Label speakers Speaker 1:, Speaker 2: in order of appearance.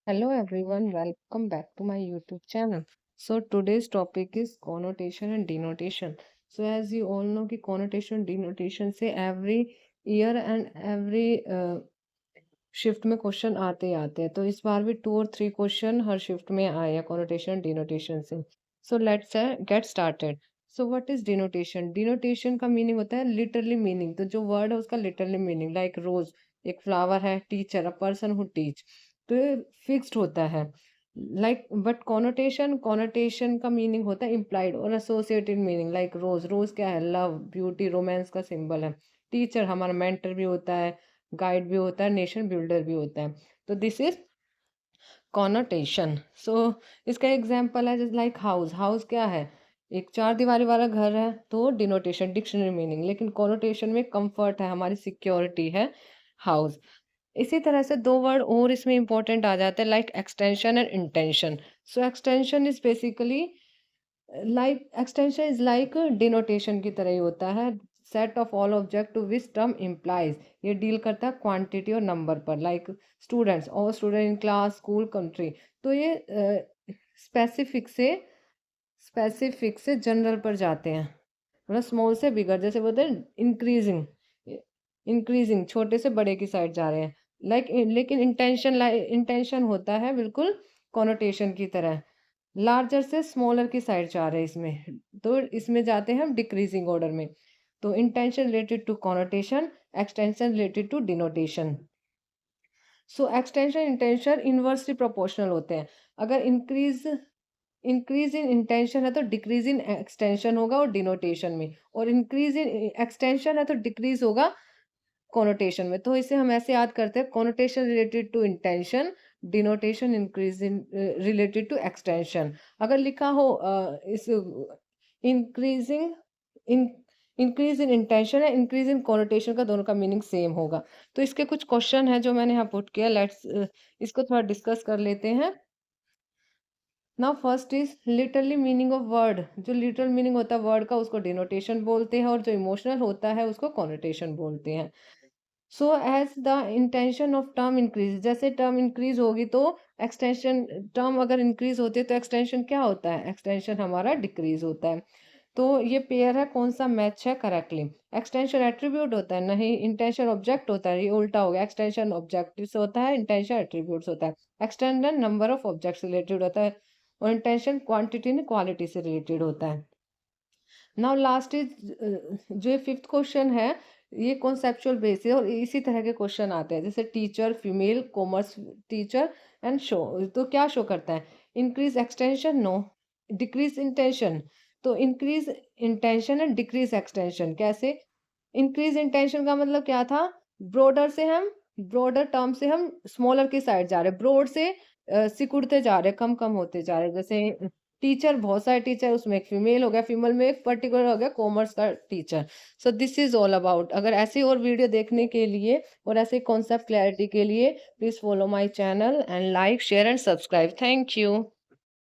Speaker 1: Hello everyone, welcome back to my YouTube channel. So today's topic is connotation and denotation. So as you all know कि connotation denotation से every year and every shift में question आते ही आते हैं। तो इस बार भी 2 और 3 क्वेश्चन हर शिफ्ट में आए हैं connotation denotation से। So let's get started. So what is denotation? Denotation का मीनिंग होता है लिटरली मीनिंग। तो जो वर्ड है उसका लिटरली मीनिंग लाइक रोज एक फ्लावर है, teacher a person who teach. तो ये फिक्स्ड होता है। लाइक बट कॉनोटेशन कॉनोटेशन का मीनिंग होता है इम्प्लाइड और एसोसिएटेड मीनिंग लाइक रोज। रोज क्या है? लव, ब्यूटी, रोमांस का सिंबल है। टीचर हमारा मेंटर भी होता है, गाइड भी होता है, नेशन बिल्डर भी होता है। तो दिस इज कॉनोटेशन। सो इसका एग्जांपल है जैसे लाइक हाउस। हाउस क्या है? एक चार दीवारी वाला घर है। तो डिनोटेशन डिक्शनरी मीनिंग, लेकिन कॉनोटेशन में कंफर्ट है, हमारी सिक्योरिटी है हाउस। इसी तरह से दो वर्ड और इसमें इंपॉर्टेंट आ जाते हैं like extension and intension. So extension is basically like extension is like denotation की तरह ही होता है। Set of all object to which term implies. ये डील करता है क्वांटिटी और नंबर पर लाइक स्टूडेंट्स और student in class, school, country. तो ये स्पेसिफिक से जनरल पर जाते हैं। मतलब स्मॉल से बिगर, जैसे बोलते हैं इंक्रीजिंग। इंक्रीजिंग छोटे से बड़े की साइड जा रहे हैं लाइक लेकिन इंटेंशन होता है बिल्कुल कॉनोटेशन की तरह, लार्जर से स्मॉलर की साइड जा रहे हैं इसमें। तो इसमें जाते हैं हम डिक्रीजिंग ऑर्डर में। तो intension related to connotation, extension related to denotation. So extension intension inversely proportional होते हैं। अगर इंक्रीज इन इंटेंशन है तो डिक्रीज इन एक्सटेंशन होगा और डिनोटेशन में, और इंक्रीज इन एक्सटेंशन है तो डिक्रीज होगा कॉनोटेशन में। तो इसे हम ऐसे याद करते हैं connotation related to intension, denotation increase in related to extension. अगर लिखा हो इस increasing in increase in intension है, इंक्रीज इन कॉनोटेशन का दोनों का मीनिंग सेम होगा। तो इसके कुछ क्वेश्चन है जो मैंने यहाँ पुट किया। लेट्स इसको थोड़ा डिस्कस कर लेते हैं। Now first is literally meaning of word. जो लिटरल मीनिंग होता है वर्ड का उसको डिनोटेशन बोलते हैं, और जो इमोशनल होता है उसको कॉनोटेशन बोलते हैं। So as the intension of term increase, जैसे टर्म इंक्रीज होगी तो एक्सटेंशन, टर्म अगर इंक्रीज होती है तो एक्सटेंशन क्या होता है? एक्सटेंशन हमारा डिक्रीज होता है। तो ये पेयर है, कौन सा मैच है करेक्टली? एक्सटेंशन एट्रीब्यूट होता है, नहीं इंटेंशन ऑब्जेक्ट होता है। ये उल्टा हो गया, एक्सटेंशन ऑब्जेक्टिव से होता है, इंटेंशन एट्रीब्यूट्स होता है। Extension number of objects related होता है, और इंटेंशन क्वांटिटी ने क्वालिटी से रिलेटेड होता है। नाउ लास्ट इज जो ये फिफ्थ क्वेश्चन है, ये कॉन्सेप्चुअल बेस है और इसी तरह के क्वेश्चन आते हैं जैसे teacher, female, commerce teacher and show. तो क्या शो करता है? Increase extension, no. Decrease intention, तो increase intention and decrease extension. कैसे? इंक्रीज इंटेंशन का मतलब क्या था? ब्रॉडर से हम ब्रॉडर टर्म से हम स्मॉलर की साइड जा रहे हैं, ब्रॉड से सिकुड़ते जा रहे हैं, कम कम होते जा रहे हैं। जैसे टीचर, बहुत सारे टीचर, उसमें एक फीमेल हो गया, फीमेल में एक पर्टिकुलर हो गया कॉमर्स का teacher. So this is all about. अगर ऐसे और वीडियो देखने के लिए और ऐसे कॉन्सेप्ट क्लैरिटी के लिए please follow my channel and like, share and subscribe. Thank you.